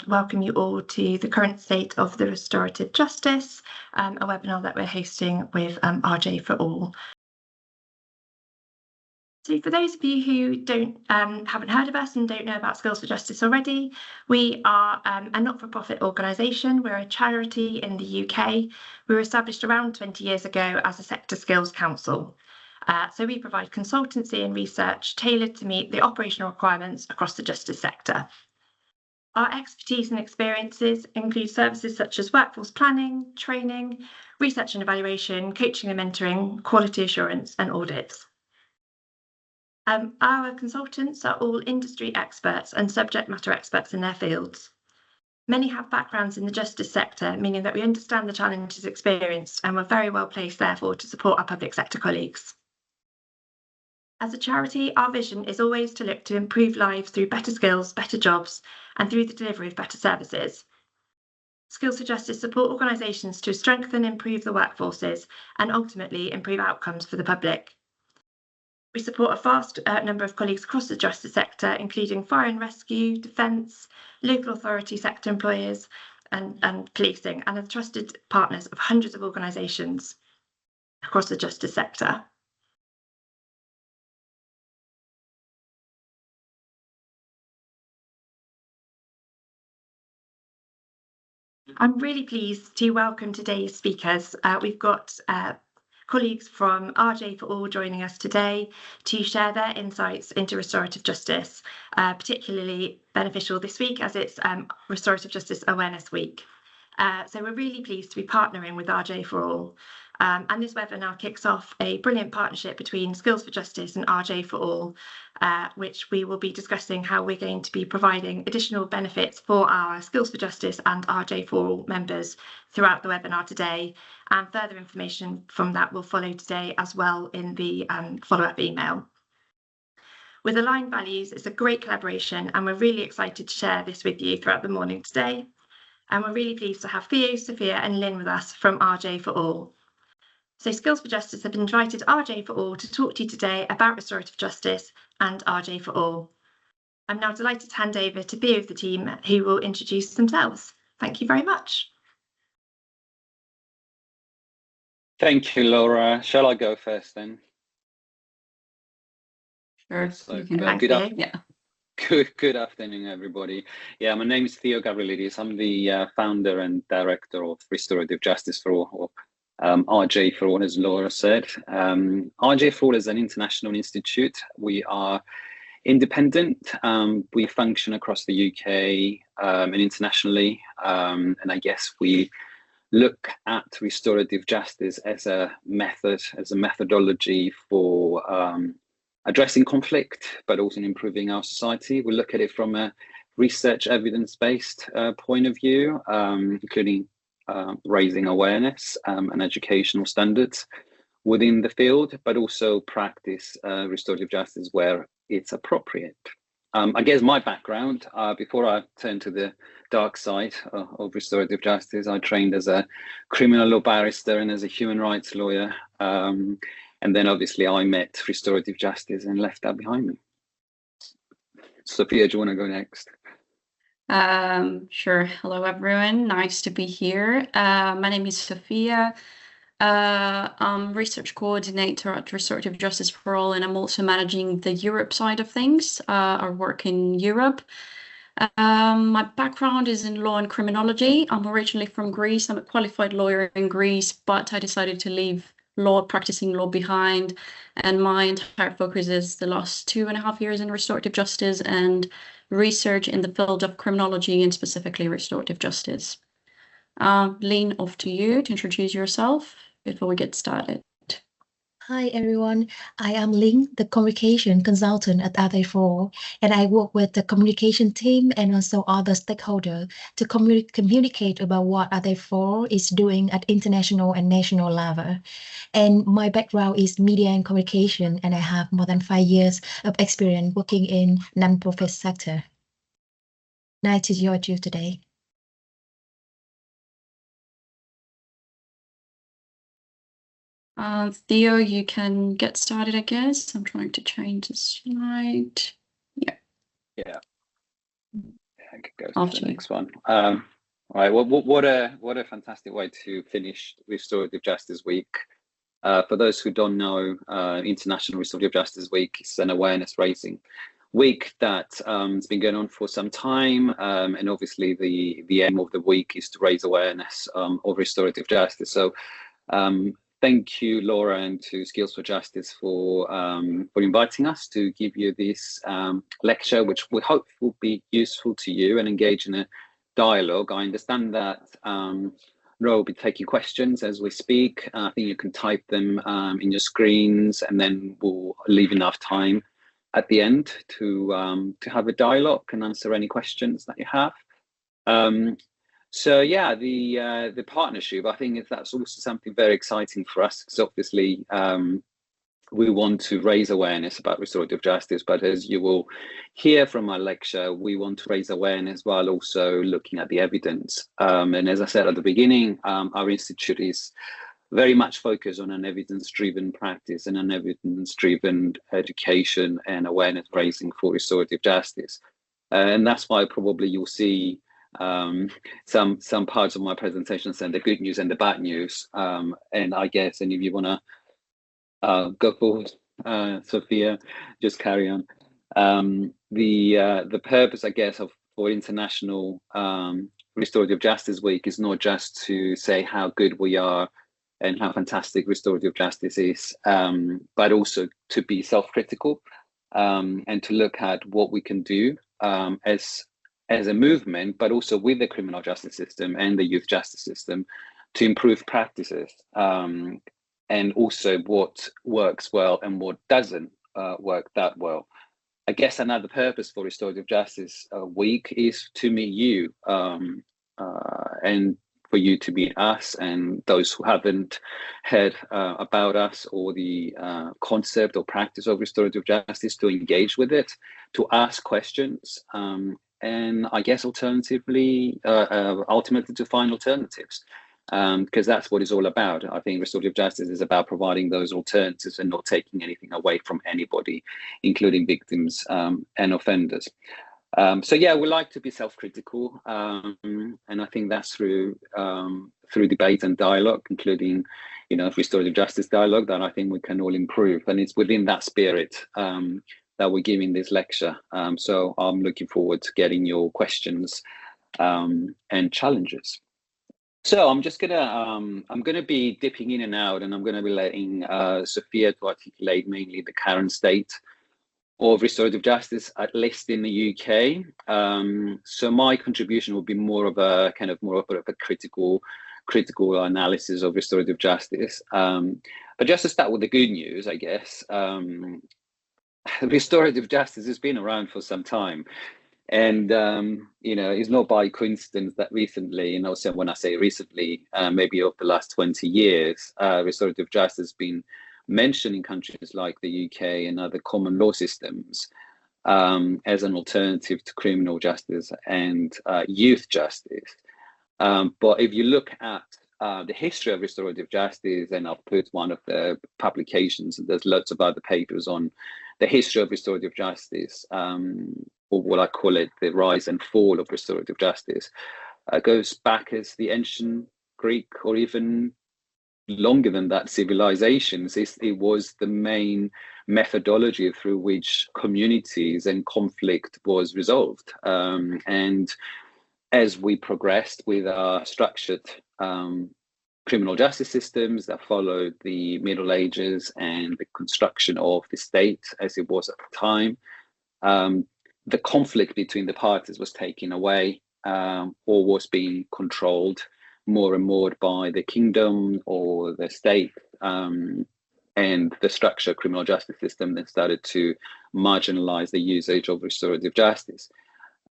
welcome you all to the current state of the restorative justice, a webinar that we're hosting with RJ4All. So for those of you who haven't heard of us and don't know about Skills for Justice already, we are a not-for-profit organisation. We're a charity in the UK. We were established around 20 years ago as a sector skills council. So we provide consultancy and research tailored to meet the operational requirements across the justice sector. Our expertise and experiences include services such as workforce planning, training, research and evaluation, coaching and mentoring, quality assurance and audits. Our consultants are all industry experts and subject matter experts in their fields. Many have backgrounds in the justice sector, meaning that we understand the challenges experienced and we're very well placed, therefore, to support our public sector colleagues. As a charity, our vision is always to look to improve lives through better skills, better jobs, and through the delivery of better services. Skills for Justice support organisations to strengthen and improve the workforces and ultimately improve outcomes for the public. We support a vast number of colleagues across the justice sector, including fire and rescue, defence, local authority sector employers and policing, and are trusted partners of hundreds of organisations across the justice sector. I'm really pleased to welcome today's speakers. We've got colleagues from RJ4All joining us today to share their insights into restorative justice, particularly beneficial this week as it's Restorative Justice Awareness Week. So we're really pleased to be partnering with RJ4All. And this webinar kicks off a brilliant partnership between Skills for Justice and RJ4All, which we will be discussing how we're going to be providing additional benefits for our Skills for Justice and RJ4All members throughout the webinar today. And further information from that will follow today as well in the follow-up email. With aligned values, it's a great collaboration and we're really excited to share this with you throughout the morning today. And we're really pleased to have Theo, Sophia and Lynn with us from RJ4All. So Skills for Justice have invited RJ4All to talk to you today about restorative justice and RJ4All. I'm now delighted to hand over to Theo of the team who will introduce themselves. Thank you very much. Thank you, Laura. Shall I go first then? Sure. So, you can go. Good afternoon, everybody. Yeah, my name is Theo Gavrielides. I'm the founder and director of Restorative Justice for All, RJ4All, as Laura said. RJ4All is an international institute. We are independent. We function across the UK and internationally. And I guess we look at restorative justice as a method, as a methodology for addressing conflict, but also improving our society. We look at it from a research evidence-based point of view, including raising awareness and educational standards within the field, but also practice restorative justice where it's appropriate. I guess my background, before I turn to the dark side of restorative justice, I trained as a criminal law barrister and as a human rights lawyer. And then obviously I met restorative justice and left that behind me. Sophia, do you want to go next? Sure. Hello, everyone. Nice to be here. My name is Sophia. I'm research coordinator at Restorative Justice for All, and I'm also managing the Europe side of things. I work in Europe. My background is in law and criminology. I'm originally from Greece. I'm a qualified lawyer in Greece, but I decided to leave practicing law behind, and my entire focus is the last 2.5 years in restorative justice and research in the field of criminology and specifically restorative justice. Lynn, off to you to introduce yourself before we get started. Hi everyone, I am Lynn, the communication consultant at RJ4All, and I work with the communication team and also other stakeholders to communicate about what RJ4All is doing at international and national level. And my background is media and communication, and I have more than 5 years of experience working in non-profit sector. Nice to join you today. Theo, you can get started, I guess. I'm trying to change the slide. Yeah. Yeah. I could go to After the you. next one. All right. Well, what a fantastic way to finish Restorative Justice Week. For those who don't know, International Restorative Justice Week is an awareness raising week that has been going on for some time, and obviously the aim of the week is to raise awareness of restorative justice. So thank you, Laura, and to Skills for Justice for inviting us to give you this lecture, which we hope will be useful to you and engage in a dialogue. I understand that Laura will be taking questions as we speak. I think you can type them in your screens, and then we'll leave enough time at the end to have a dialogue and answer any questions that you have. So yeah, the partnership, I think that's also something very exciting for us, because obviously we want to raise awareness about restorative justice, but as you will hear from my lecture, we want to raise awareness while also looking at the evidence. And as I said at the beginning, our institute is very much focused on an evidence-driven practice and an evidence-driven education and awareness raising for restorative justice. And that's why probably you'll see some parts of my presentation saying the good news and the bad news. And I guess, and if you want to go forward, Sophia, just carry on. The purpose, I guess, for International Restorative Justice Week is not just to say how good we are and how fantastic restorative justice is, but also to be self-critical and to look at what we can do as a movement, but also with the criminal justice system and the youth justice system to improve practices, and also what works well and what doesn't work that well. I guess another purpose for Restorative Justice Week is to meet you and for you to meet us and those who haven't heard about us or the concept or practice of restorative justice, to engage with it, to ask questions, and I guess alternatively, ultimately to find alternatives, because that's what it's all about. I think restorative justice is about providing those alternatives and not taking anything away from anybody, including victims and offenders. So yeah, we like to be self-critical, and I think that's through debate and dialogue, including, restorative justice dialogue, that I think we can all improve. And it's within that spirit that we're giving this lecture. So I'm looking forward to getting your questions and challenges. So I'm just gonna be dipping in and out, and I'm gonna be letting Sophia to articulate mainly the current state of restorative justice, at least in the UK. So my contribution will be more of a critical analysis of restorative justice. But just to start with the good news, I guess, restorative justice has been around for some time. And, it's not by coincidence that recently, and also when I say recently, maybe over the last 20 years, restorative justice has been mentioned in countries like the UK and other common law systems as an alternative to criminal justice and youth justice. But if you look at the history of restorative justice, and I've put one of the publications, and there's lots of other papers on the history of restorative justice, or what I call it, the rise and fall of restorative justice, goes back as the ancient Greek, or even longer than that, civilizations. It was the main methodology through which communities and conflict was resolved. And as we progressed with our structured criminal justice systems that followed the Middle Ages and the construction of the state as it was at the time, the conflict between the parties was taken away, or was being controlled more and more by the kingdom or the state, and the structured criminal justice system then started to marginalize the usage of restorative justice.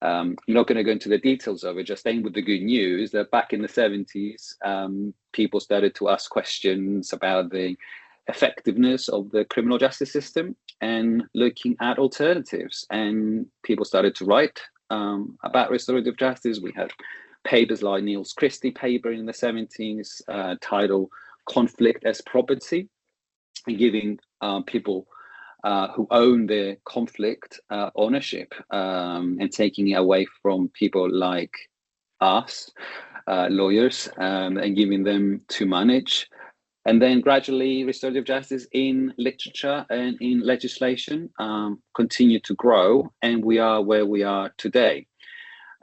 I'm not going to go into the details of it, just staying with the good news that back in the 70s, people started to ask questions about the effectiveness of the criminal justice system and looking at alternatives. And people started to write about restorative justice. We had papers like Niels Christie paper in the 70s, titled Conflict as Property, giving people who own the conflict ownership and taking it away from people like us, lawyers, and giving them to manage. And then gradually restorative justice in literature and in legislation continue to grow, and we are where we are today.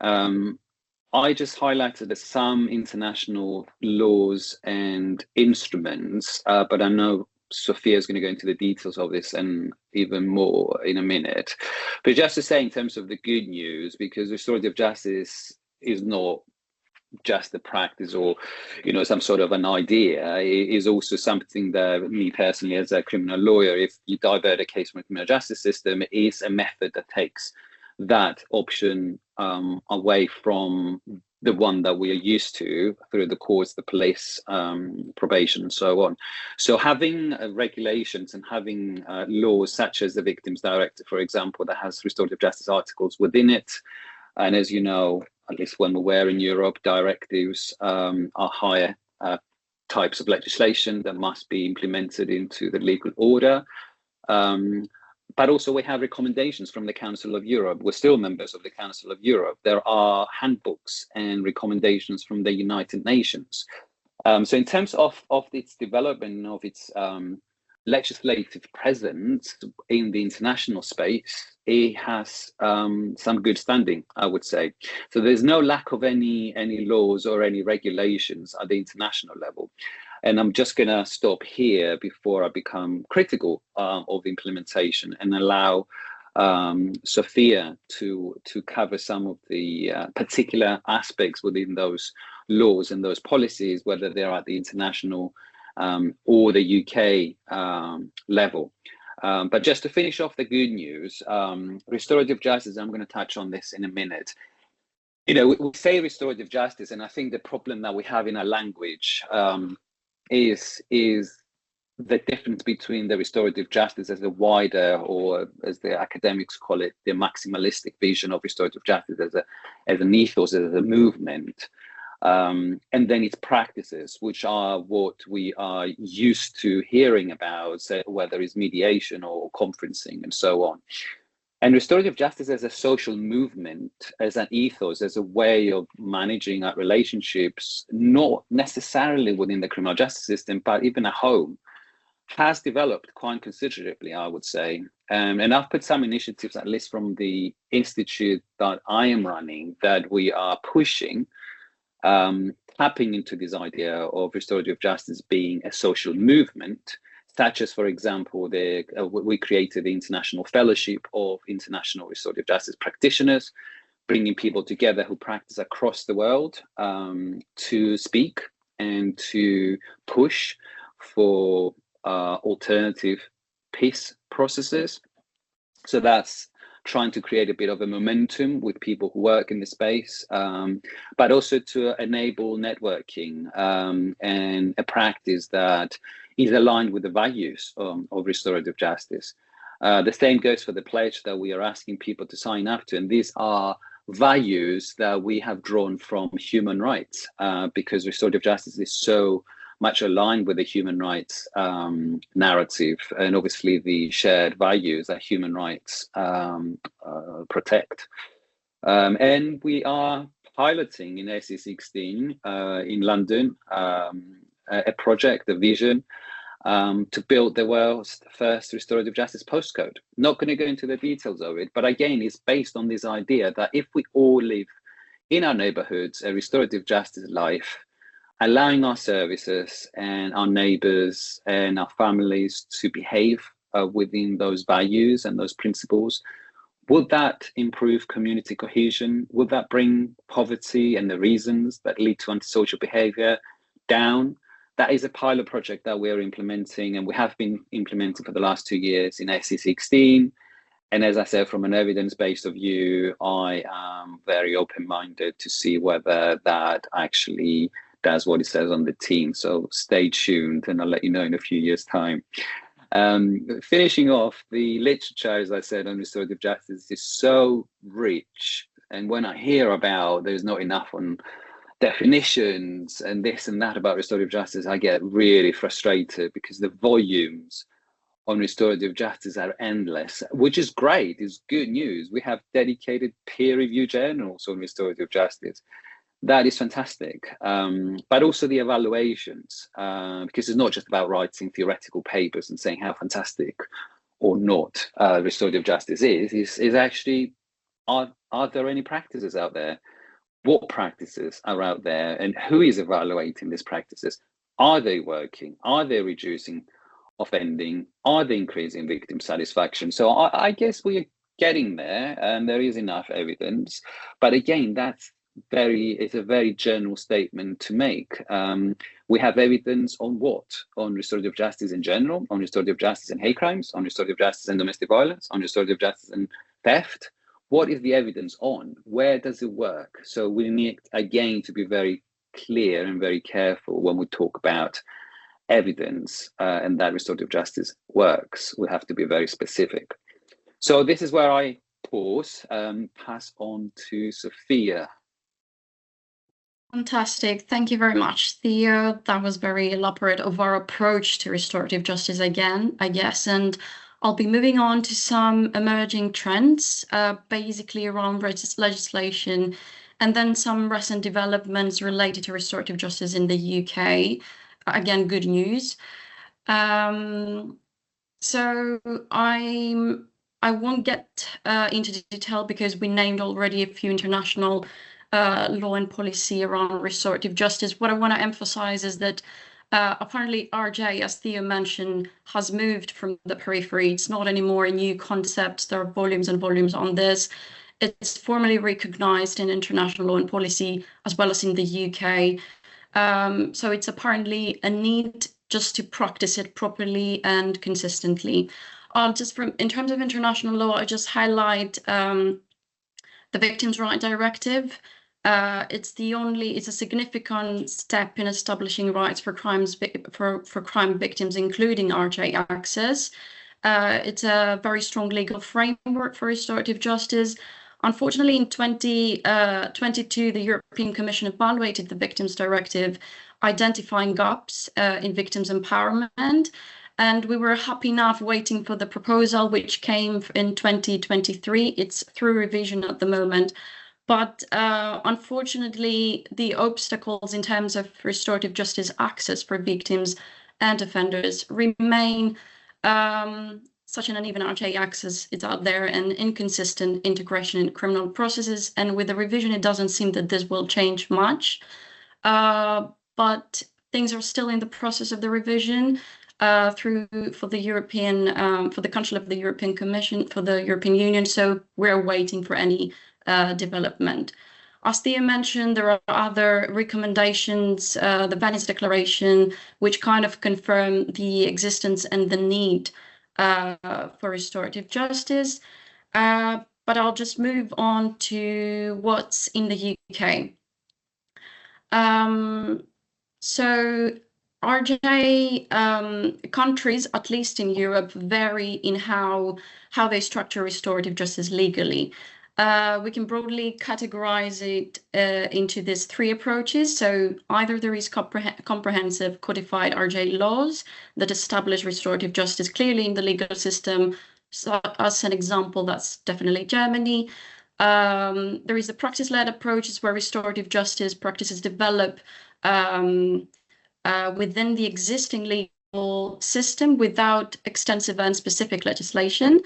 I just highlighted some international laws and instruments, but I know Sophia is going to go into the details of this and even more in a minute. But just to say, in terms of the good news, because restorative justice is not just a practice or some sort of an idea, it is also something that me personally as a criminal lawyer, if you divert a case from the criminal justice system, it is a method that takes that option away from the one that we are used to through the courts, the police, probation, and so on. So having regulations and having laws such as the Victims Directive, for example, that has restorative justice articles within it, and as you know, at least when we were in Europe, directives are higher types of legislation that must be implemented into the legal order. But also we have recommendations from the Council of Europe. We're still members of the Council of Europe. There are handbooks and recommendations from the United Nations. So in terms of its development, of its legislative presence in the international space, it has some good standing, I would say. So there's no lack of any laws or any regulations at the international level. And I'm just going to stop here before I become critical of implementation and allow Sophia to cover some of the particular aspects within those laws and those policies, whether they're at the international or the UK level. But just to finish off the good news, restorative justice, I'm going to touch on this in a minute. We say restorative justice, and I think the problem that we have in our language is the difference between the restorative justice as a wider, or as the academics call it, the maximalistic vision of restorative justice as an ethos, as a movement, and then its practices, which are what we are used to hearing about, whether it's mediation or conferencing and so on. And restorative justice as a social movement, as an ethos, as a way of managing our relationships, not necessarily within the criminal justice system, but even at home, has developed quite considerably, I would say. And I've put some initiatives, at least from the institute that I am running, that we are pushing, tapping into this idea of restorative justice being a social movement, such as, for example, we created the International Fellowship of International Restorative Justice Practitioners, bringing people together who practice across the world to speak and to push for alternative peace processes. So that's trying to create a bit of a momentum with people who work in the space, but also to enable networking and a practice that is aligned with the values of restorative justice. The same goes for the pledge that we are asking people to sign up to, and these are values that we have drawn from human rights, because restorative justice is so much aligned with the human rights narrative, and obviously the shared values that human rights protect. And we are piloting in SE16 in London a project, a vision, to build the world's first restorative justice postcode. Not going to go into the details of it, but again, it's based on this idea that if we all live in our neighborhoods a restorative justice life, allowing our services and our neighbors and our families to behave within those values and those principles, would that improve community cohesion? Would that bring poverty and the reasons that lead to antisocial behavior down? That is a pilot project that we're implementing, and we have been implementing for the last 2 years in SE16. And as I said, from an evidence-based view, I am very open-minded to see whether that actually does what it says on the tin. So stay tuned, and I'll let you know in a few years' time. Finishing off, the literature, as I said, on restorative justice is so rich. And when I hear about there's not enough on definitions and this and that about restorative justice, I get really frustrated, because the volumes on restorative justice are endless, which is great. It's good news. We have dedicated peer-reviewed journals on restorative justice. That is fantastic. But also the evaluations, because it's not just about writing theoretical papers and saying how fantastic or not restorative justice is actually, are there any practices out there? What practices are out there, and who is evaluating these practices? Are they working? Are they reducing offending? Are they increasing victim satisfaction? So I guess we are getting there, and there is enough evidence. But again, it's a very general statement to make. We have evidence on what? On restorative justice in general, on restorative justice in hate crimes, on restorative justice in domestic violence, on restorative justice in theft. What is the evidence on? Where does it work? So we need, again, to be very clear and very careful when we talk about evidence and that restorative justice works. We have to be very specific. So this is where I pause, pass on to Sophia. Fantastic. Thank you very much, Theo. That was very elaborate of our approach to restorative justice again, I guess. And I'll be moving on to some emerging trends, basically around legislation, and then some recent developments related to restorative justice in the UK. Again, good news. So I won't get into detail because we named already a few international law and policy around restorative justice. What I want to emphasize is that apparently RJ, as Theo mentioned, has moved from the periphery. It's not anymore a new concept. There are volumes and volumes on this. It's formally recognized in international law and policy as well as in the UK. So it's apparently a need just to practice it properly and consistently. In terms of international law, I just highlight the Victims' Rights Directive. It's a significant step in establishing rights for crime victims, including RJ access. It's a very strong legal framework for restorative justice. Unfortunately, in 2022, the European Commission evaluated the Victims' Directive, identifying gaps in victims' empowerment. And we were happy enough waiting for the proposal, which came in 2023. It's through revision at the moment. But unfortunately, the obstacles in terms of restorative justice access for victims and offenders remain such an uneven RJ access is out there and inconsistent integration in criminal processes. And with the revision, it doesn't seem that this will change much. But things are still in the process of the revision for the Council of the European Commission, for the European Union. So we're waiting for any development. As Thea mentioned, there are other recommendations, the Venice Declaration, which kind of confirm the existence and the need for restorative justice. But I'll just move on to what's in the UK. So RJ countries, at least in Europe, vary in how they structure restorative justice legally. We can broadly categorize it into these three approaches. So either there is comprehensive codified RJ laws that establish restorative justice clearly in the legal system. So as an example, that's definitely Germany. There is the practice-led approaches where restorative justice practices develop within the existing legal system without extensive and specific legislation.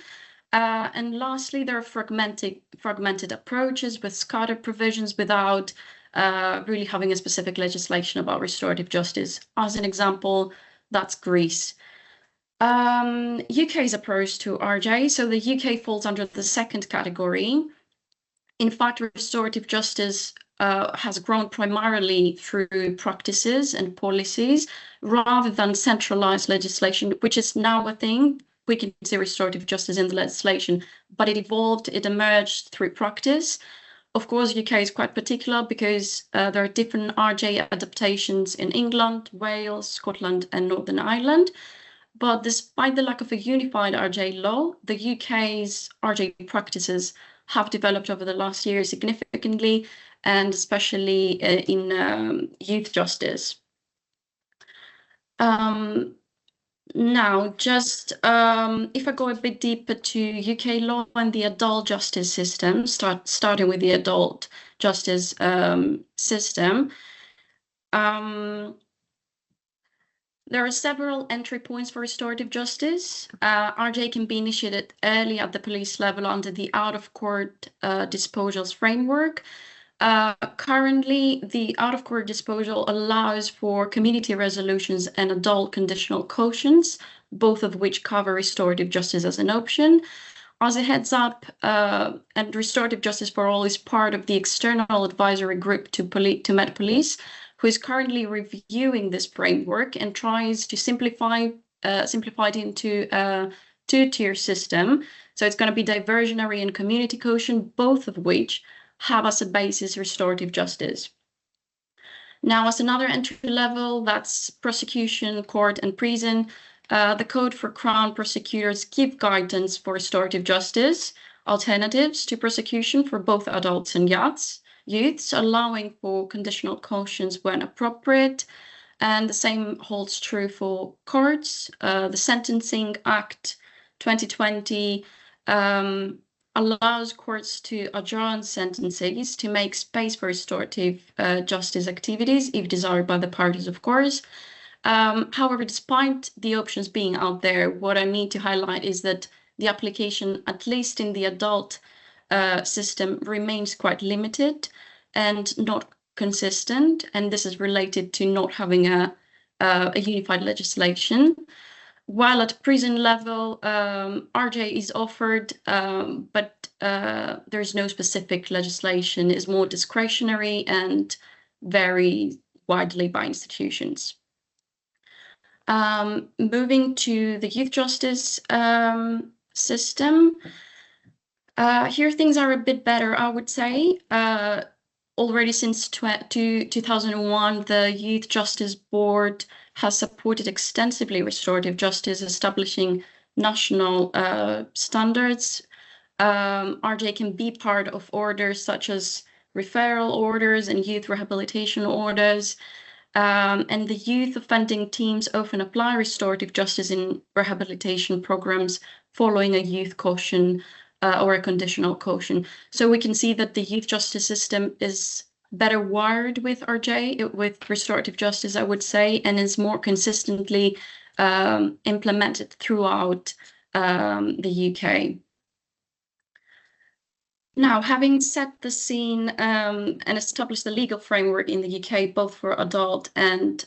And lastly, there are fragmented approaches with scattered provisions without really having a specific legislation about restorative justice. As an example, that's Greece. UK's approach to RJ. So the UK falls under the second category. In fact, restorative justice has grown primarily through practices and policies rather than centralized legislation, which is now a thing. We can see restorative justice in the legislation, but it evolved, it emerged through practice. Of course, UK is quite particular because there are different RJ adaptations in England, Wales, Scotland, and Northern Ireland. But despite the lack of a unified RJ law, the UK's RJ practices have developed over the last year significantly, and especially in youth justice. Now, just if I go a bit deeper to UK law and the adult justice system, starting with the adult justice system, there are several entry points for restorative justice. RJ can be initiated early at the police level under the out-of-court disposals framework. Currently, the out-of-court disposal allows for community resolutions and adult conditional cautions, both of which cover restorative justice as an option. As a heads up, and Restorative Justice for All is part of the external advisory group to Met Police, who is currently reviewing this framework and tries to simplify it into a two-tier system. So it's going to be diversionary and community caution, both of which have as a basis restorative justice. Now, as another entry level, that's prosecution, court, and prison. The Code for Crown Prosecutors give guidance for restorative justice, alternatives to prosecution for both adults and youths, allowing for conditional cautions when appropriate. And the same holds true for courts. The Sentencing Act 2020 allows courts to adjourn sentences to make space for restorative justice activities, if desired by the parties, of course. However, despite the options being out there, what I need to highlight is that the application, at least in the adult system, remains quite limited and not consistent, and this is related to not having a unified legislation. While at prison level, RJ is offered, but there is no specific legislation. It's more discretionary and vary widely by institutions. Moving to the youth justice system, here things are a bit better, I would say. Already since 2001, the Youth Justice Board has supported extensively restorative justice, establishing national standards. RJ can be part of orders such as referral orders and youth rehabilitation orders. And the youth offending teams often apply restorative justice in rehabilitation programs following a youth caution or a conditional caution. So we can see that the youth justice system is better wired with RJ, with restorative justice, I would say, and is more consistently implemented throughout the UK. Now, having set the scene and established the legal framework in the UK, both for adult and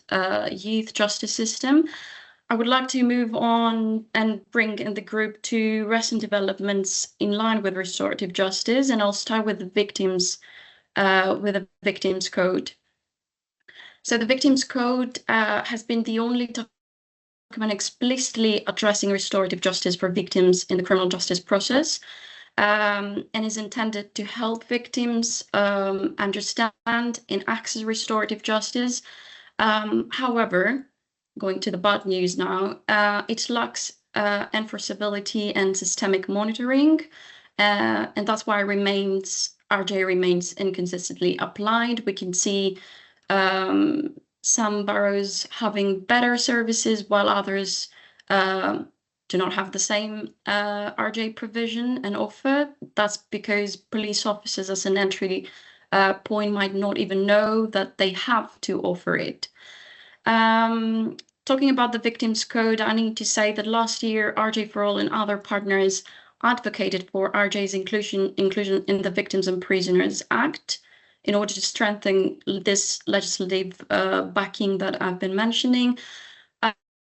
youth justice system, I would like to move on and bring in the group to recent developments in line with restorative justice, and I'll start with the victims code. So the victims code has been the only document explicitly addressing restorative justice for victims in the criminal justice process. And is intended to help victims understand and access restorative justice. However, going to the bad news now, it lacks enforceability and systemic monitoring, and that's why RJ remains inconsistently applied. We can see some boroughs having better services while others do not have the same RJ provision and offer. That's because police officers as an entry point might not even know that they have to offer it. Talking about the Victims Code, I need to say that last year, RJ4All and other partners advocated for RJ's inclusion in the Victims and Prisoners Act in order to strengthen this legislative backing that I've been mentioning.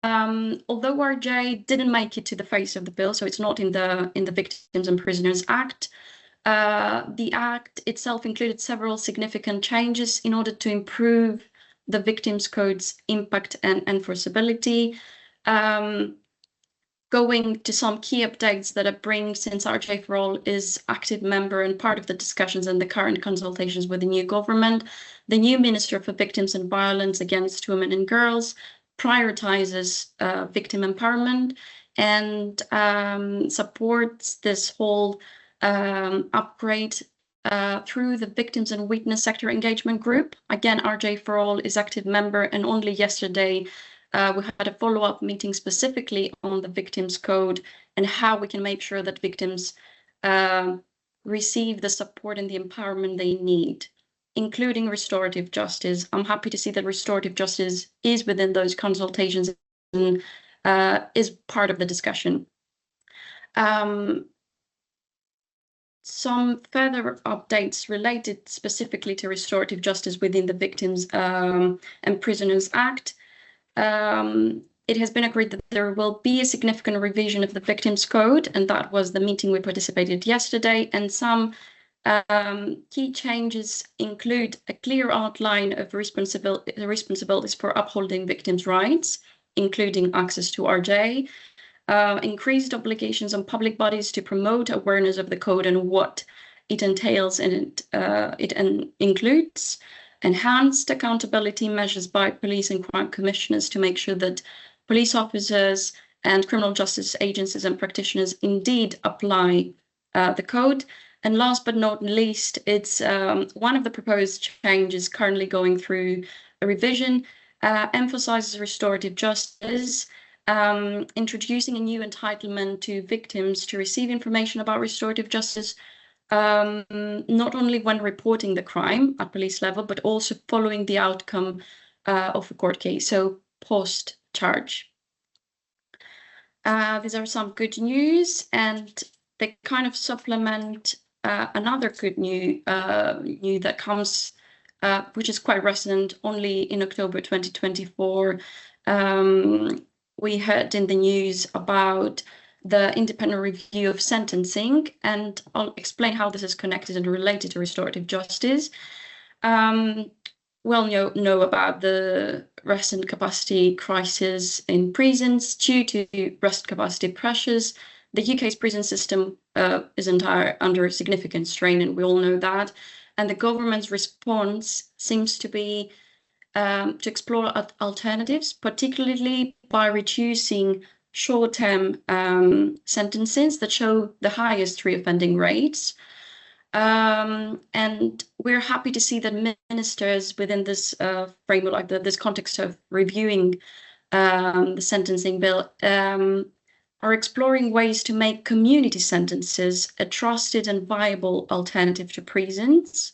Although RJ didn't make it to the face of the bill, so it's not in the Victims and Prisoners Act, the Act itself included several significant changes in order to improve the Victims Code's impact and enforceability. Going to some key updates that I bring, since RJ4All is active member and part of the discussions and the current consultations with the new government, the new Minister for Victims and Violence Against Women and Girls prioritizes victim empowerment and supports this whole upgrade through the Victims and Witness Sector Engagement Group. Again, RJ4All is active member, and only yesterday we had a follow-up meeting specifically on the victims code and how we can make sure that victims receive the support and the empowerment they need, including restorative justice. I'm happy to see that restorative justice is within those consultations and is part of the discussion. Some further updates related specifically to restorative justice within the Victims and Prisoners Act. It has been agreed that there will be a significant revision of the Victims Code, and that was the meeting we participated yesterday. And some key changes include a clear outline of responsibilities for upholding victims' rights, including access to RJ, increased obligations on public bodies to promote awareness of the code and what it entails, and it includes enhanced accountability measures by police and crime commissioners to make sure that police officers and criminal justice agencies and practitioners indeed apply the code. And last but not least, it's one of the proposed changes currently going through a revision, emphasizes restorative justice, introducing a new entitlement to victims to receive information about restorative justice, not only when reporting the crime at police level, but also following the outcome of a court case, so post-charge. These are some good news, and they kind of supplement another good news that comes, which is quite recent, only in October 2024. We heard in the news about the independent review of sentencing, and I'll explain how this is connected and related to restorative justice. Well, know about the recent capacity crisis in prisons due to rest capacity pressures. The UK's prison system is under significant strain, and we all know that. And the government's response seems to be to explore alternatives, particularly by reducing short-term sentences that show the highest reoffending rates. And we're happy to see that ministers within this framework, like this context of reviewing the sentencing bill, are exploring ways to make community sentences a trusted and viable alternative to prisons.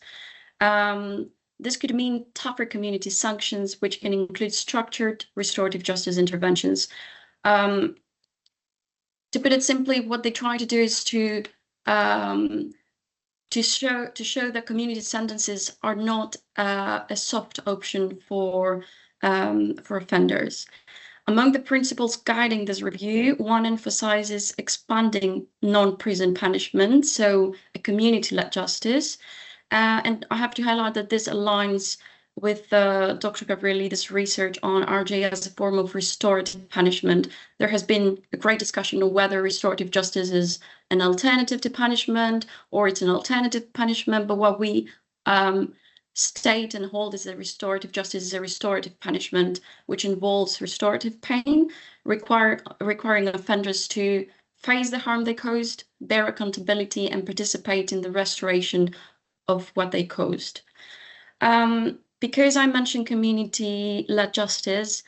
This could mean tougher community sanctions, which can include structured restorative justice interventions. To put it simply, what they try to do is to show that community sentences are not a soft option for offenders. Among the principles guiding this review, one emphasizes expanding non-prison punishment, so a community-led justice. And I have to highlight that this aligns with Dr. Gavrielides' research on RJ as a form of restorative punishment. There has been a great discussion on whether restorative justice is an alternative to punishment or it's an alternative punishment, but what we state and hold is that restorative justice is a restorative punishment, which involves restorative pain, requiring offenders to face the harm they caused, bear accountability, and participate in the restoration of what they caused. Because I mentioned community-led justice,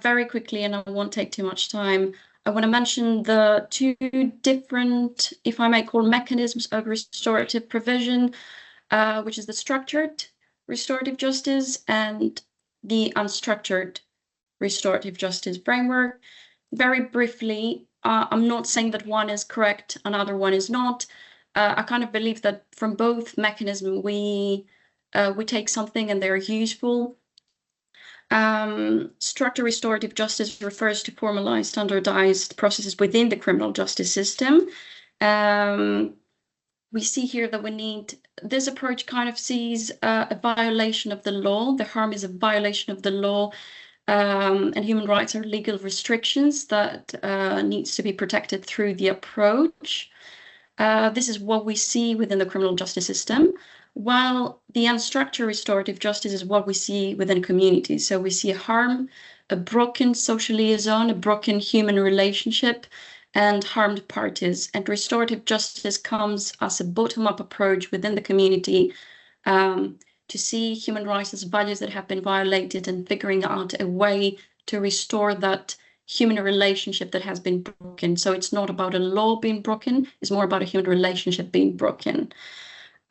very quickly, and I won't take too much time, I want to mention the two different, if I may call, mechanisms of restorative provision, which is the structured restorative justice and the unstructured restorative justice framework. Very briefly, I'm not saying that one is correct, another one is not. I kind of believe that from both mechanisms, we take something and they're useful. Structured restorative justice refers to formalized, standardized processes within the criminal justice system. We see here that we need, this approach kind of sees a violation of the law. The harm is a violation of the law, and human rights are legal restrictions that needs to be protected through the approach. This is what we see within the criminal justice system, while the unstructured restorative justice is what we see within communities. So we see a harm, a broken social liaison, a broken human relationship, and harmed parties. And restorative justice comes as a bottom-up approach within the community to see human rights as values that have been violated and figuring out a way to restore that human relationship that has been broken. So it's not about a law being broken, it's more about a human relationship being broken.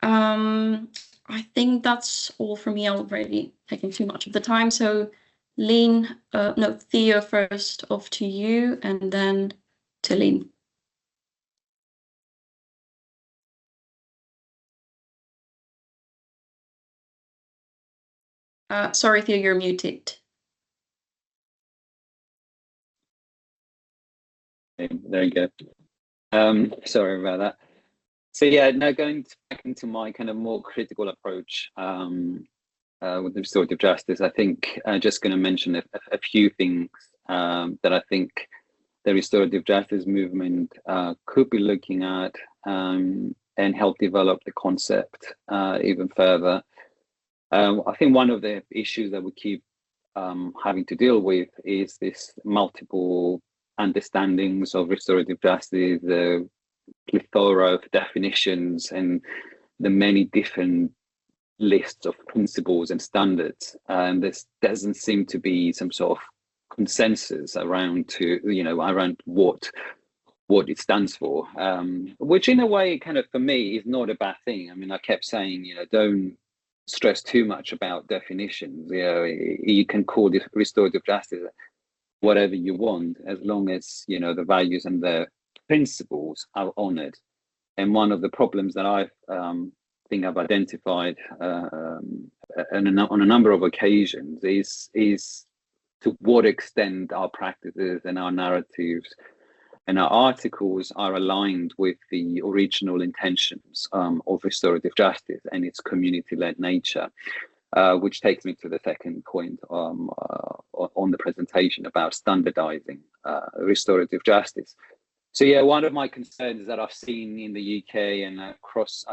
I think that's all for me. I'm already taking too much of the time. So Theo first, off to you, and then to Lynn. Sorry, Theo, you're muted. There you go. Sorry about that. So yeah, now going back into my kind of more critical approach with restorative justice, I think I'm just going to mention a few things that I think the restorative justice movement could be looking at and help develop the concept even further. I think one of the issues that we keep having to deal with is this multiple understandings of restorative justice, the plethora of definitions, and the many different lists of principles and standards. And this doesn't seem to be some sort of consensus around around what it stands for, which in a way, kind of for me, is not a bad thing. I mean, I kept saying, don't stress too much about definitions. You can call this restorative justice whatever you want, as long as the values and the principles are honored. And one of the problems that I've identified on a number of occasions is to what extent our practices and our narratives and our articles are aligned with the original intentions of restorative justice and its community-led nature. Which takes me to the second point on the presentation about standardizing restorative justice. So yeah, one of my concerns that I've seen in the UK and across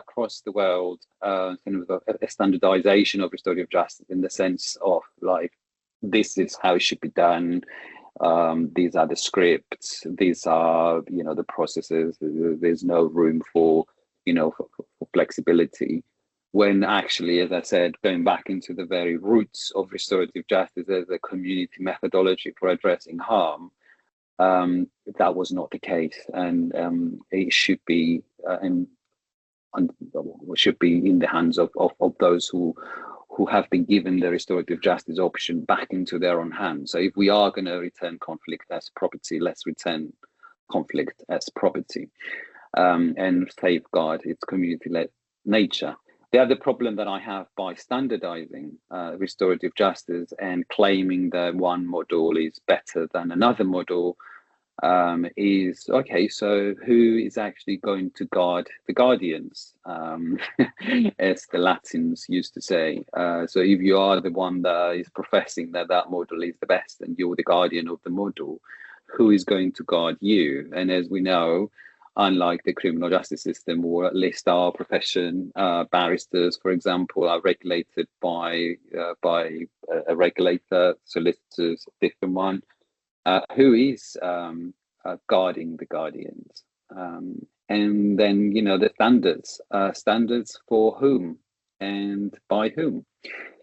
the world, kind of a standardization of restorative justice in the sense of like, this is how it should be done. These are the scripts. These are the processes. There's no room for for flexibility. When actually, as I said, going back into the very roots of restorative justice as a community methodology for addressing harm, that was not the case, and it should be should be in the hands of those who have been given the restorative justice option back into their own hands. So if we are going to return conflict as property, let's return conflict as property and safeguard its community-led nature. The other problem that I have by standardizing restorative justice and claiming that one model is better than another model is, okay, so who is actually going to guard the guardians, as the Latins used to say. So if you are the one that is professing that model is the best and you're the guardian of the model, who is going to guard you? And as we know, unlike the criminal justice system, or at least our profession, barristers, for example, are regulated by a regulator, solicitors, a different one. Who is guarding the guardians? And then, the standards for whom and by whom?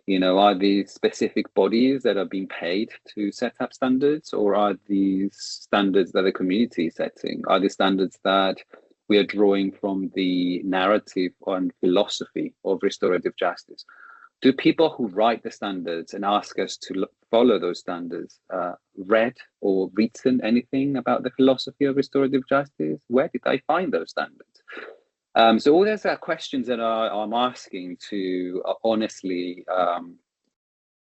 Are these specific bodies that are being paid to set up standards, or are these standards that the community is setting? Are the standards that we are drawing from the narrative and philosophy of restorative justice? Do people who write the standards and ask us to follow those standards read or written anything about the philosophy of restorative justice? Where did they find those standards? So all those are questions that I'm asking to honestly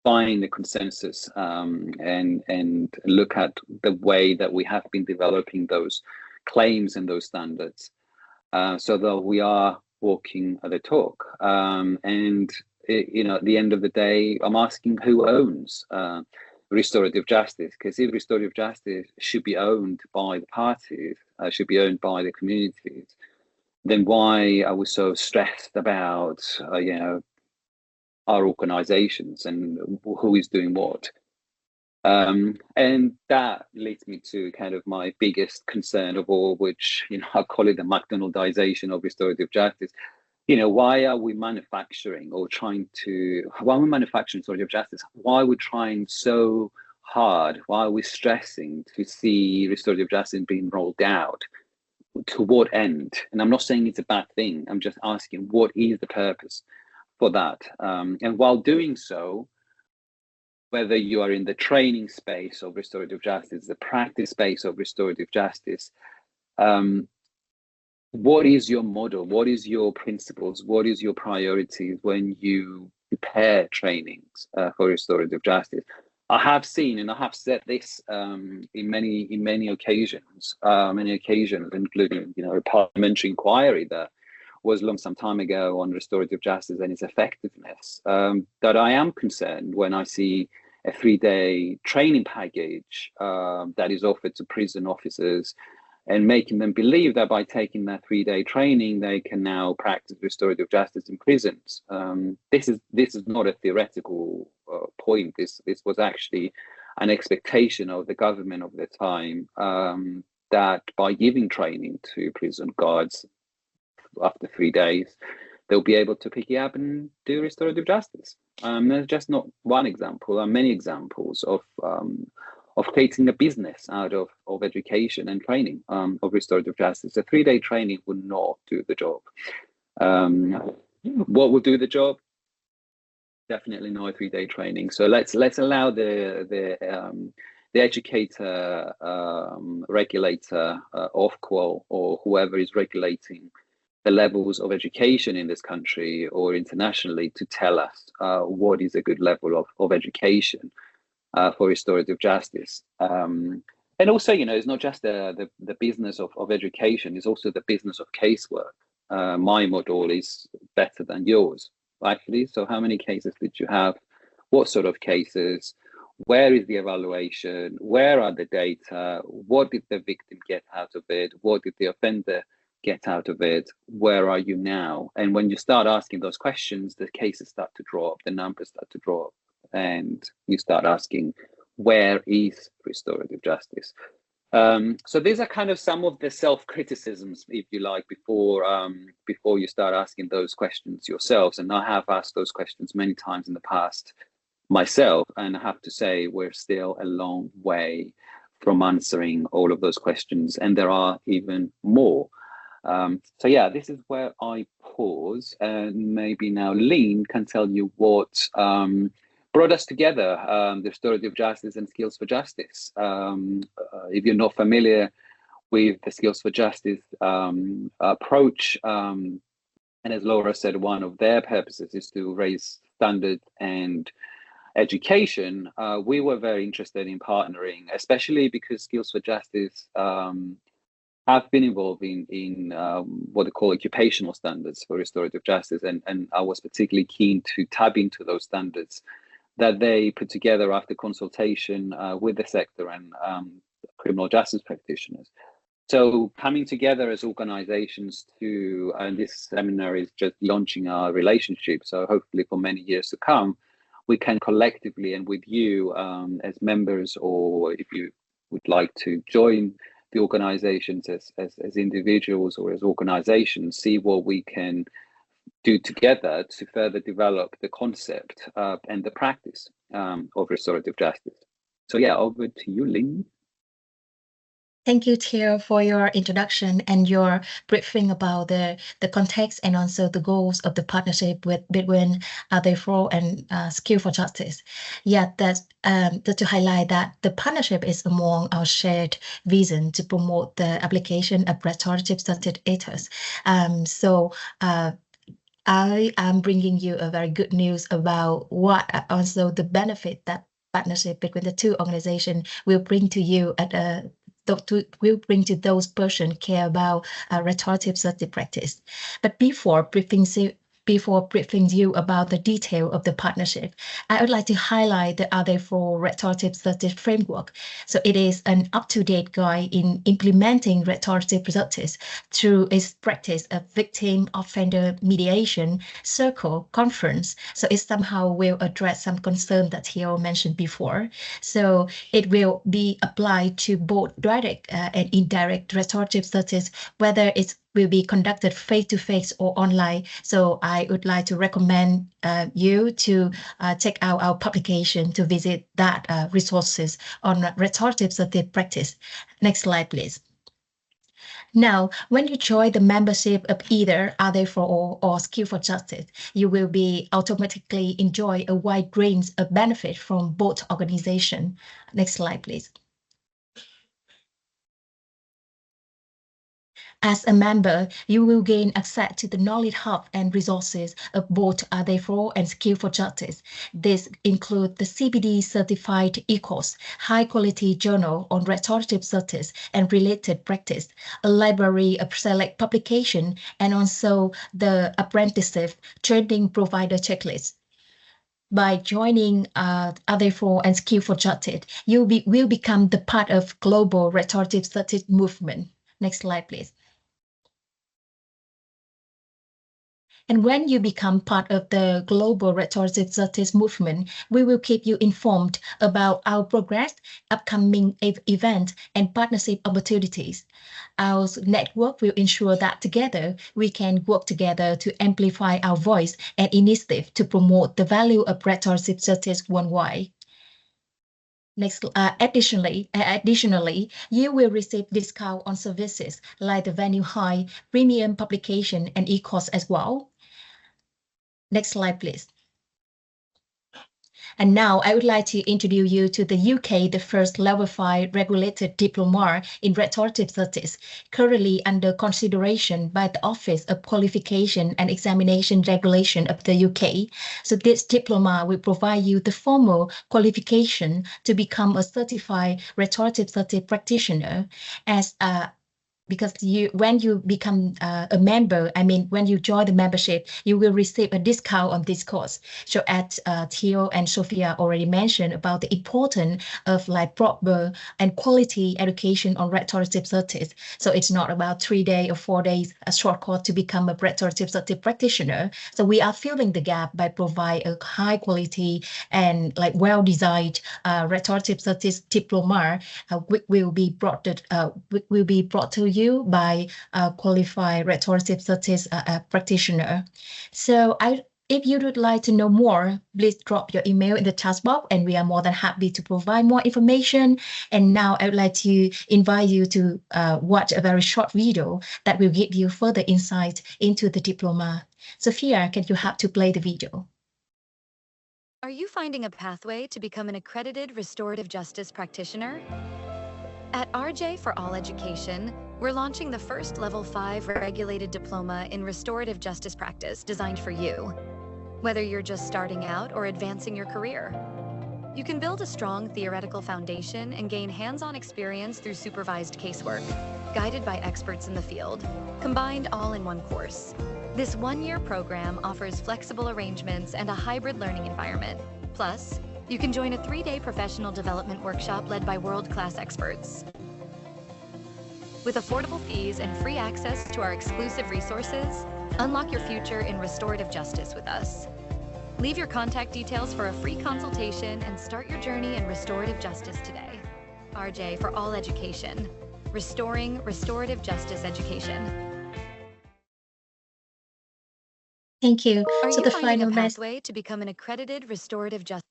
find the consensus and look at the way that we have been developing those claims and those standards, so that we are walking the talk. And at the end of the day, I'm asking who owns restorative justice, because if restorative justice should be owned by the parties, should be owned by the communities, then why are we so stressed about our organizations and who is doing what? And that leads me to kind of my biggest concern of all, which I call it the McDonaldization of restorative justice. Why are we manufacturing restorative justice? Why are we trying so hard? Why are we stressing to see restorative justice being rolled out? To what end? And I'm not saying it's a bad thing. I'm just asking, what is the purpose for that? And while doing so, whether you are in the training space of restorative justice, the practice space of restorative justice, what is your model? What is your principles? What is your priorities when you prepare trainings for restorative justice? I have seen, and I have said this in many occasions, including a parliamentary inquiry that was long some time ago on restorative justice and its effectiveness. That I am concerned when I see a 3-day training package that is offered to prison officers, and making them believe that by taking that 3-day training, they can now practice restorative justice in prisons. This is not a theoretical point. This was actually an expectation of the government of the time, that by giving training to prison guards after 3 days, they'll be able to pick it up and do restorative justice. There's just not one example. There are many examples of creating a business out of education and training of restorative justice. A 3-day training would not do the job. What will do the job? Definitely not a 3-day training. So let's allow the educator, regulator, Ofqual, or whoever is regulating the levels of education in this country or internationally to tell us what is a good level of education for restorative justice. And also, it's not just the business of education, it's also the business of casework. My model is better than yours, actually. So how many cases did you have? What sort of cases? Where is the evaluation? Where are the data? What did the victim get out of it? What did the offender get out of it? Where are you now? And when you start asking those questions, the cases start to drop, the numbers start to drop, and you start asking, where is restorative justice? So these are kind of some of the self-criticisms, if you like, before you start asking those questions yourselves. And I have asked those questions many times in the past myself, and I have to say we're still a long way from answering all of those questions, and there are even more. So yeah, this is where I pause, and maybe now Lynn can tell you what brought us together, the Restorative Justice and Skills for Justice. If you're not familiar with the Skills for Justice approach, and as Laura said, one of their purposes is to raise standard and education. We were very interested in partnering, especially because Skills for Justice have been involved in what they call occupational standards for restorative justice, and I was particularly keen to tap into those standards that they put together after consultation with the sector and criminal justice practitioners. So coming together as organizations to, and this seminar is just launching our relationship, so hopefully for many years to come, we can collectively and with you as members, or if you would like to join the organizations as individuals or as organizations, see what we can do together to further develop the concept and the practice of restorative justice. So yeah, over to you, Lynn. Thank you, Theo, for your introduction and your briefing about the context and also the goals of the partnership between RJ4All and Skills for Justice. Yeah, that's to highlight that the partnership is among our shared vision to promote the application of restorative justice ethos. I am bringing you a very good news about what also the benefit that partnership between the two organizations will bring to you will bring to those persons care about restorative justice practice. But before briefing you about the detail of the partnership, I would like to highlight the RJ4 Restorative Justice Framework. So it is an up-to-date guide in implementing restorative justice through its practice of victim offender mediation circle conference. So it somehow will address some concern that Theo mentioned before. So it will be applied to both direct and indirect restorative justice, whether it's will be conducted face-to-face or online. So I would like to recommend you to check out our publication to visit that resources on restorative assertive practice. Next slide, please. Now, when you join the membership of either RJ4All or Skill for Justice, you will be automatically enjoy a wide range of benefits from both organizations. Next slide, please. As a member, you will gain access to the knowledge hub and resources of both RJ4All and Skill for Justice. This includes the CBD certified e-course, high-quality journal on restorative justice and related practice, a library of select publication, and also the apprenticeship training provider checklist. By joining RJ4All and Skill for Justice, you will become the part of global restorative justice movement. Next slide, please. And when you become part of the global restorative justice movement, we will keep you informed about our progress, upcoming events, and partnership opportunities. Our network will ensure that together we can work together to amplify our voice and initiative to promote the value of restorative justice worldwide. Next, additionally, you will receive discount on services like the venue high, premium publication, and e-course as well. Next slide, please. And now I would like to introduce you to the UK, the first level 5 regulated diploma in restorative justice, currently under consideration by the Office of Qualification and Examination Regulation of the UK. So this diploma will provide you the formal qualification to become a certified restorative justice practitioner as because when you become a member, when you join the membership, you will receive a discount on this course. So as Theo and Sophia already mentioned about the importance of like proper and quality education on restorative justice. So it's not about 3 days or 4 days, a short course to become a restorative justice practitioner. So we are filling the gap by providing a high quality and like well-designed restorative justice diploma, which will be brought to you by a qualified restorative justice practitioner. So if you would like to know more, please drop your email in the chat box and we are more than happy to provide more information. And now I would like to invite you to watch a very short video that will give you further insight into the diploma. Sophia, can you help to play the video? Are you finding a pathway to become an accredited restorative justice practitioner? At RJ4All Education, we're launching the first Level 5 regulated diploma in restorative justice practice designed for you, whether you're just starting out or advancing your career. You can build a strong theoretical foundation and gain hands-on experience through supervised casework, guided by experts in the field, combined all in one course. This one-year program offers flexible arrangements and a hybrid learning environment. Plus, you can join a 3-day professional development workshop led by world-class experts. With affordable fees and free access to our exclusive resources, unlock your future in restorative justice with us. Leave your contact details for a free consultation and start your journey in restorative justice today. RJ4All Education, restoring restorative justice education. Thank you. Are so you the finding final a message. pathway to become an accredited restorative justice?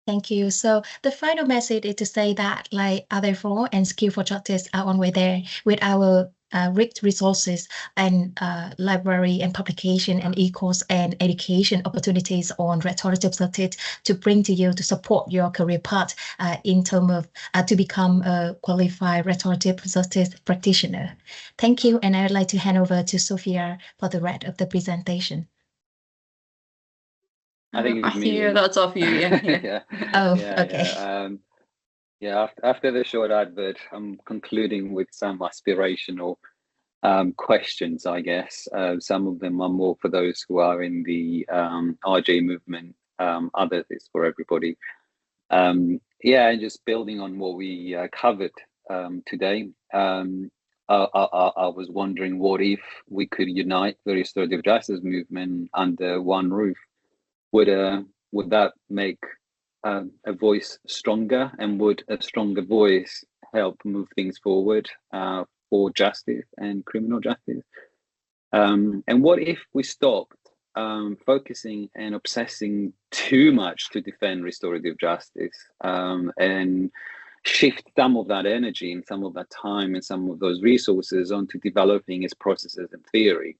Thank you. So the final message is to say that like RJ4All and Skill for Justice are on way there with our rich resources and library and publication and e-course and education opportunities on restorative justice to bring to you to support your career path in terms of to become a qualified restorative justice practitioner. Thank you. And I would like to hand over to Sophia for the rest of the presentation. I think it's me. That's off you. Yeah. Yeah. Oh, Yeah, okay. Yeah. After the short advert, I'm concluding with some aspirational questions, I guess. Some of them are more for those who are in the RJ movement. Others is for everybody. Yeah, and just building on what we covered today. I was wondering, what if we could unite the restorative justice movement under one roof? Would that make a voice stronger, and would a stronger voice help move things forward for justice and criminal justice. And what if we stopped focusing and obsessing too much to defend restorative justice, and shift some of that energy and some of that time and some of those resources onto developing its processes and theory?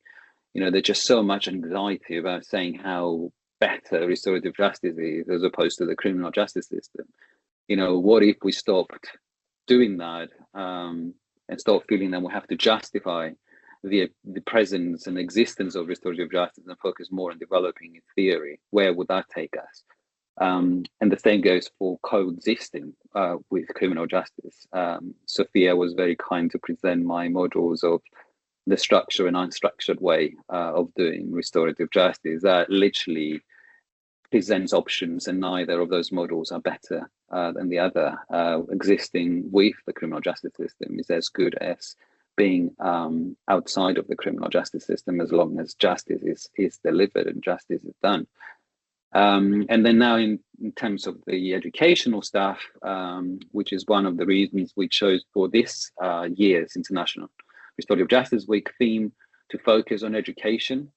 There's just so much anxiety about saying how better restorative justice is as opposed to the criminal justice system. What if we stopped doing that, and stop feeling that we have to justify the presence and existence of restorative justice and focus more on developing its theory? Where would that take us? And the same goes for coexisting with criminal justice. Sophia was very kind to present my models of the structured and unstructured way of doing restorative justice that literally presents options, and neither of those models are better than the other. Existing with the criminal justice system is as good as being outside of the criminal justice system, as long as justice is delivered and justice is done. And then now in terms of the educational stuff, which is one of the reasons we chose for this year's International Restorative Justice Week theme to focus on education.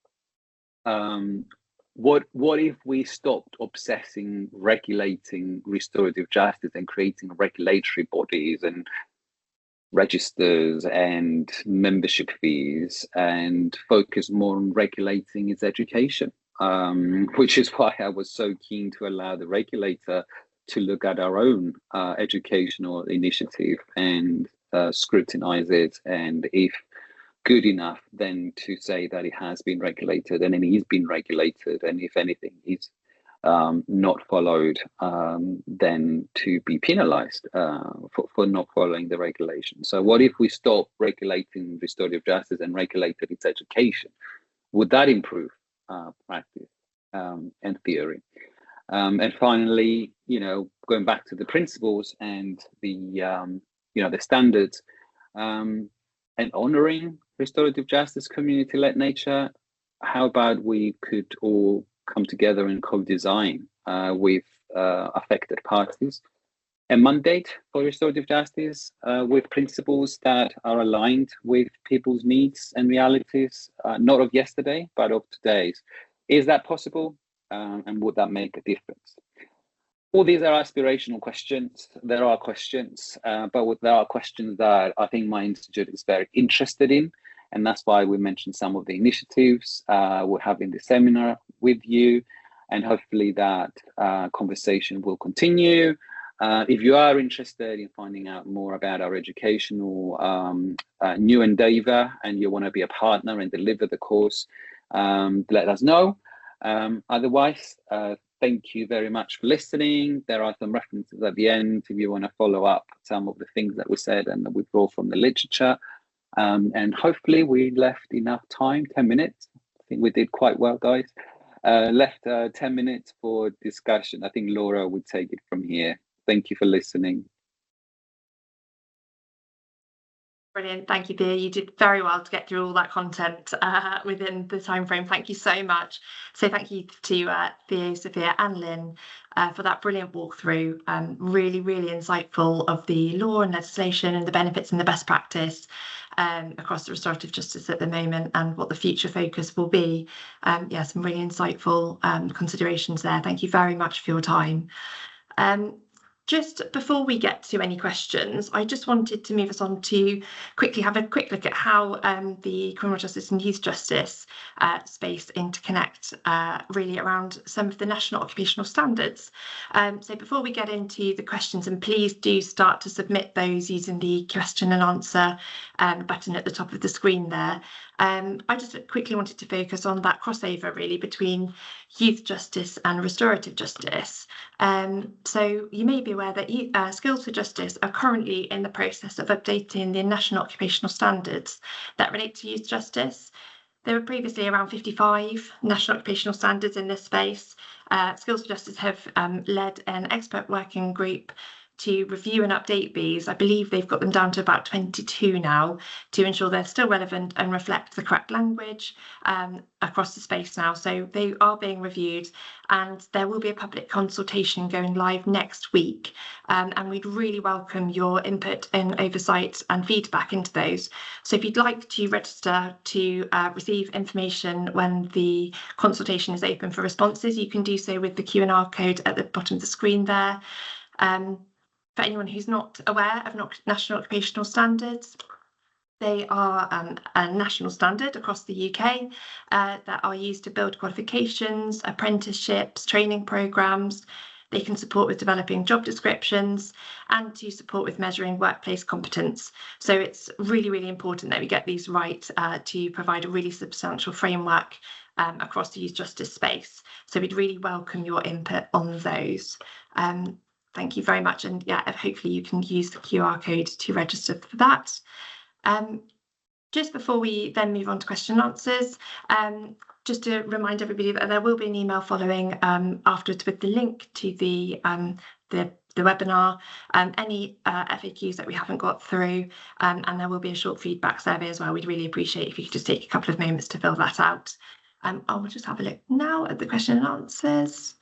What if we stopped obsessing regulating restorative justice and creating regulatory bodies and registers and membership fees, and focus more on regulating its education? Which is why I was so keen to allow the regulator to look at our own educational initiative and scrutinize it, and if good enough, then to say that it has been regulated, and it is being regulated, and if anything is not followed, then to be penalized for not following the regulation. So what if we stop regulating restorative justice and regulated its education? Would that improve practice and theory? And finally, going back to the principles and the the standards, and honoring restorative justice community-led nature, how about we could all come together and co-design with affected parties a mandate for restorative justice with principles that are aligned with people's needs and realities, not of yesterday, but of today's? Is that possible? And would that make a difference? All these are aspirational questions. There are questions, but there are questions that I think my institute is very interested in. And that's why we mentioned some of the initiatives we're having the seminar with you. And hopefully that conversation will continue. If you are interested in finding out more about our educational new endeavor, and you want to be a partner and deliver the course, let us know. Otherwise, thank you very much for listening. There are some references at the end if you want to follow up some of the things that we said and that we draw from the literature. And hopefully we left enough time, 10 minutes. I think we did quite well, guys. Left 10 minutes for discussion. I think Laura would take it from here. Thank you for listening. Brilliant. Thank you, Thea. You did very well to get through all that content within the time frame. Thank you so much. So thank you to Thea, Sophia and Lynn for that brilliant walkthrough. Really, really insightful of the law and legislation and the benefits and the best practice across the restorative justice at the moment, and what the future focus will be. Yeah, some really insightful considerations there. Thank you very much for your time. Just before we get to any questions, I just wanted to move us on to quickly have a quick look at how the criminal justice and youth justice space interconnect really around some of the national occupational standards. So before we get into the questions, and please do start to submit those using the question and answer button at the top of the screen there. I just quickly wanted to focus on that crossover really between youth justice and restorative justice. So you may be aware that Skills for Justice are currently in the process of updating the national occupational standards that relate to youth justice. There were previously around 55 national occupational standards in this space. Skills for Justice have led an expert working group to review and update these. I believe they've got them down to about 22 now, to ensure they're still relevant and reflect the correct language across the space now. So they are being reviewed, and there will be a public consultation going live next week. And we'd really welcome your input and oversight and feedback into those. So if you'd like to register to receive information when the consultation is open for responses, you can do so with the Q&R code at the bottom of the screen there. For anyone who's not aware of National Occupational Standards, they are a national standard across the UK that are used to build qualifications, apprenticeships, training programmes. They can support with developing job descriptions and to support with measuring workplace competence. So it's really, really important that we get these right to provide a really substantial framework across the youth justice space. So we'd really welcome your input on those. Thank you very much. And yeah, hopefully you can use the QR code to register for that. Just before we then move on to question and answers, just to remind everybody that there will be an email following afterwards with the link to the webinar, any FAQs that we haven't got through, and there will be a short feedback survey as well. We'd really appreciate if you could just take a couple of moments to fill that out. I'll just have a look now at the question and answers.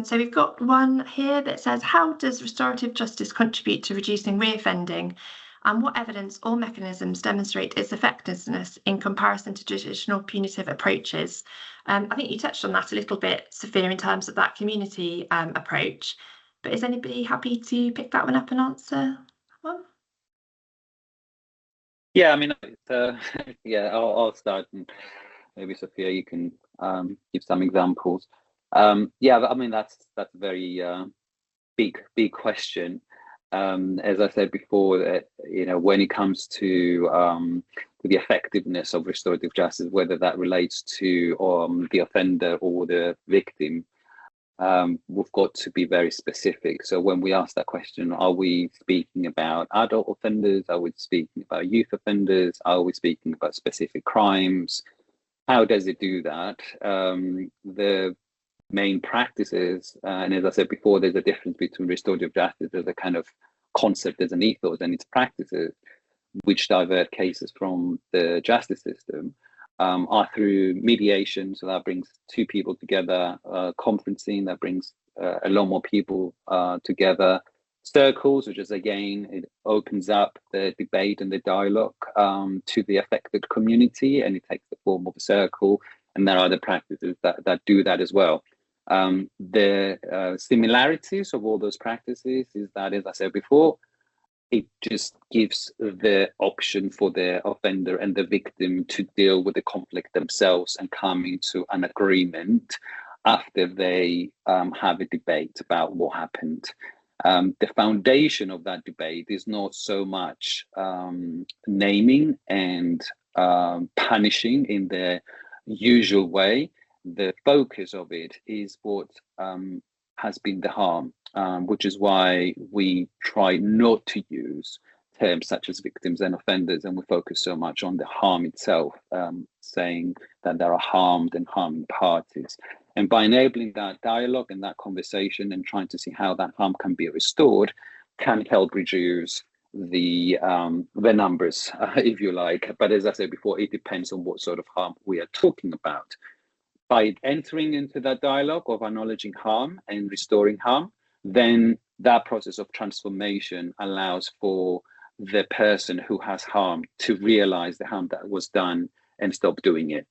So we've got one here that says, how does restorative justice contribute to reducing reoffending, and what evidence or mechanisms demonstrate its effectiveness in comparison to traditional punitive approaches? I think you touched on that a little bit, Sophia, in terms of that community approach, but is anybody happy to pick that one up and answer that one? Yeah, I mean, yeah, I'll start, and maybe Sophia, you can give some examples. Yeah, I mean, that's a very big question. As I said before, that when it comes to the effectiveness of restorative justice, whether that relates to the offender or the victim, we've got to be very specific. So when we ask that question, are we speaking about adult offenders? Are we speaking about youth offenders? Are we speaking about specific crimes? How does it do that? The main practices, and as I said before, there's a difference between restorative justice as a kind of concept, as an ethos, and its practices, which divert cases from the justice system, are through mediation. So that brings two people together, conferencing, that brings a lot more people together. Circles, which is, again, it opens up the debate and the dialogue to the affected community, and it takes the form of a circle. And there are other practices that do that as well. The similarities of all those practices is that, as I said before, it just gives the option for the offender and the victim to deal with the conflict themselves and come into an agreement after they have a debate about what happened. The foundation of that debate is not so much naming and punishing in the usual way. The focus of it is what has been the harm, which is why we try not to use terms such as victims and offenders, and we focus so much on the harm itself, saying that there are harmed and harming parties. And by enabling that dialogue and that conversation and trying to see how that harm can be restored, can help reduce the numbers, if you like. But as I said before, it depends on what sort of harm we are talking about. By entering into that dialogue of acknowledging harm and restoring harm, then that process of transformation allows for the person who has harm to realize the harm that was done and stop doing it.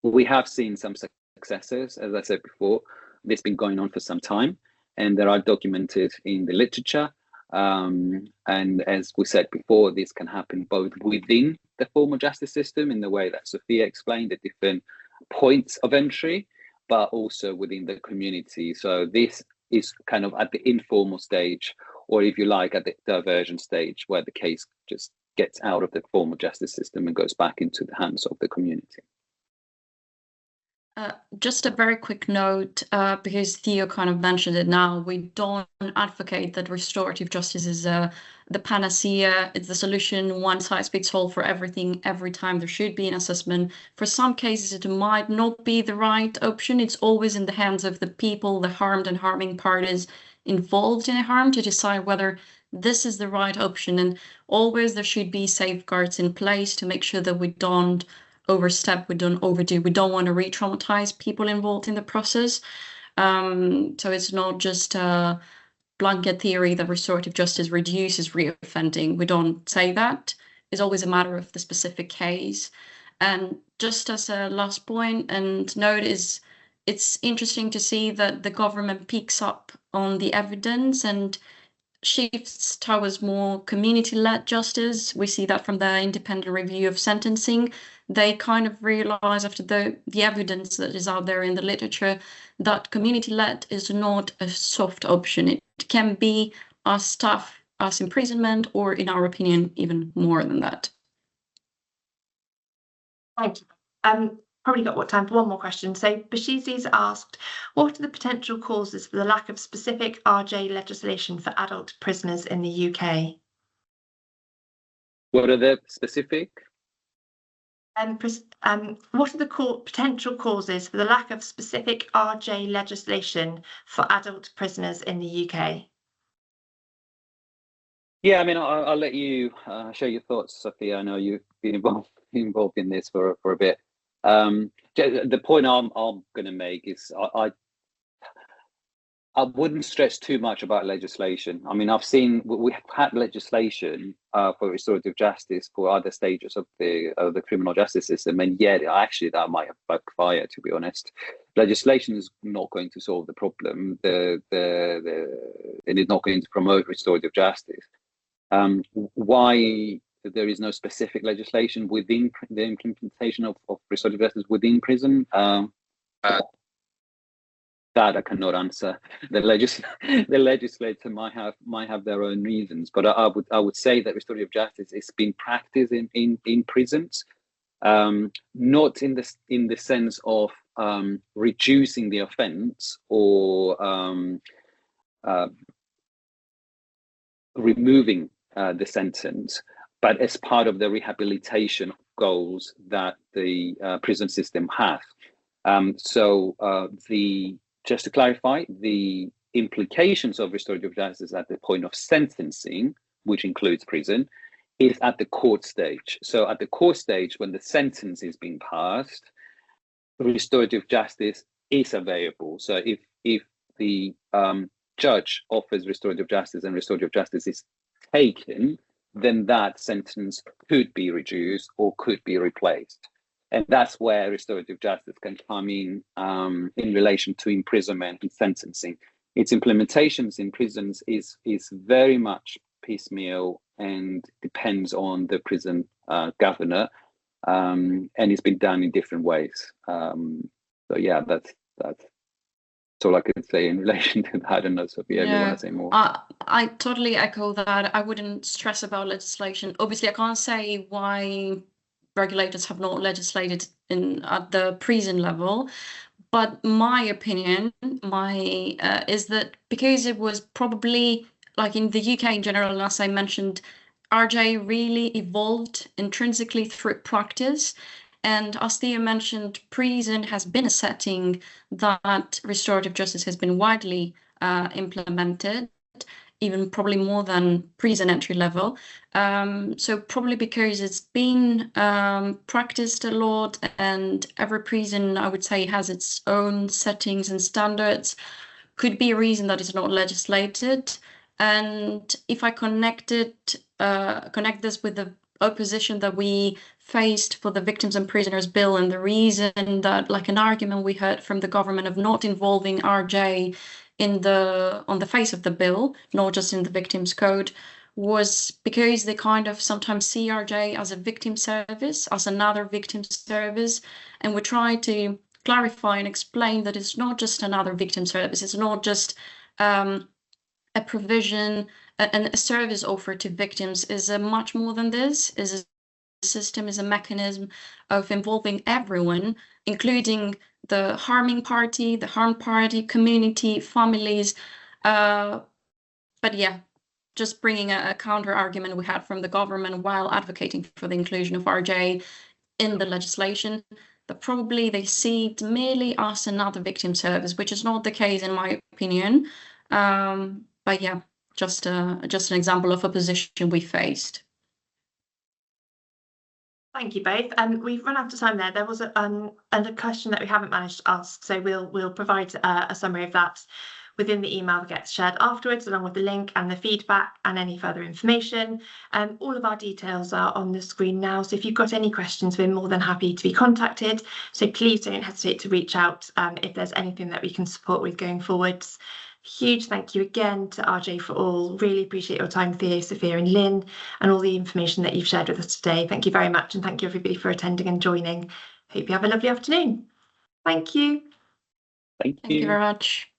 We have seen some successes, as I said before. This has been going on for some time, and there are documented in the literature. And as we said before, this can happen both within the formal justice system, in the way that Sophia explained, the different points of entry, but also within the community. So this is kind of at the informal stage, or if you like, at the diversion stage, where the case just gets out of the formal justice system and goes back into the hands of the community. Just a very quick note, because Theo kind of mentioned it now, we don't advocate that restorative justice is the panacea, it's the solution, one size fits all for everything, every time. There should be an assessment. For some cases, it might not be the right option. It's always in the hands of the people, the harmed and harming parties involved in a harm, to decide whether this is the right option. And always there should be safeguards in place to make sure that we don't overstep, we don't overdo, we don't want to re-traumatize people involved in the process. So it's not just a blanket theory that restorative justice reduces reoffending. We don't say that. It's always a matter of the specific case. And just as a last point and note is, it's interesting to see that the government picks up on the evidence and shifts towards more community-led justice. We see that from the independent review of sentencing. They kind of realize, after the evidence that is out there in the literature, that community-led is not a soft option. It can be as tough as imprisonment, or in our opinion, even more than that. Thank you. Probably got time for one more question. So Bashizi's asked, what are the potential causes for the lack of specific RJ legislation for adult prisoners in the UK? What are the specific? What are the potential causes for the lack of specific RJ legislation for adult prisoners in the UK? Yeah, I mean, I'll let you share your thoughts, Sophia. I know you've been involved in this for a bit. The point I'm going to make is I wouldn't stress too much about legislation. I mean, we have had legislation for restorative justice for other stages of the criminal justice system, and yet actually that might have backfired, to be honest. Legislation is not going to solve the problem. It is not going to promote restorative justice. Why there is no specific legislation within the implementation of restorative justice within prison? That I cannot answer. The legislator might have their own reasons, but I would say that restorative justice is being practiced in prisons, not in the sense of reducing the offence or removing the sentence, but as part of the rehabilitation goals that the prison system has. Just to clarify, the implications of restorative justice at the point of sentencing, which includes prison, is at the court stage. So at the court stage, when the sentence is being passed, restorative justice is available. So if the judge offers restorative justice and restorative justice is taken, then that sentence could be reduced or could be replaced. And that's where restorative justice can come in relation to imprisonment and sentencing. Its implementations in prisons is very much piecemeal and depends on the prison governor, and it's been done in different ways. So yeah, that's all I can say in relation to that. I don't know, Sophia, if you want to say more. I totally echo that. I wouldn't stress about legislation. Obviously, I can't say why regulators have not legislated at the prison level, but my opinion is that because it was probably, like in the UK in general, and as I mentioned, RJ really evolved intrinsically through practice. And as Theo mentioned, prison has been a setting that restorative justice has been widely implemented, even probably more than prison entry level. So probably because it's been practiced a lot, and every prison, I would say, has its own settings and standards, could be a reason that it's not legislated. And if I connect this with the opposition that we faced for the Victims and Prisoners Bill, and the reason that, like, an argument we heard from the government of not involving RJ on the face of the bill, not just in the Victims Code, was because they kind of sometimes see RJ as a victim service, as another victim service, and we try to clarify and explain that it's not just another victim service. It's not just a provision and a service offered to victims. Is much more than this. Is a system, is a mechanism of involving everyone, including the harming party, the harmed party, community, families. But yeah, just bringing a counter argument we had from the government while advocating for the inclusion of RJ in the legislation, that probably they see it merely as another victim service, which is not the case in my opinion. But yeah, just an example of a position we faced. Thank you both. We've run out of time there. There was a question that we haven't managed to ask, so we'll provide a summary of that within the email that gets shared afterwards, along with the link and the feedback and any further information. All of our details are on the screen now, so if you've got any questions, we're more than happy to be contacted. So please don't hesitate to reach out if there's anything that we can support with going forwards. Huge thank you again to RJ4All. Really appreciate your time, Theo, Sophia and Lynn, and all the information that you've shared with us today. Thank you very much, and thank you everybody for attending and joining. Hope you have a lovely afternoon. Thank you. Thank you. Thank you very much.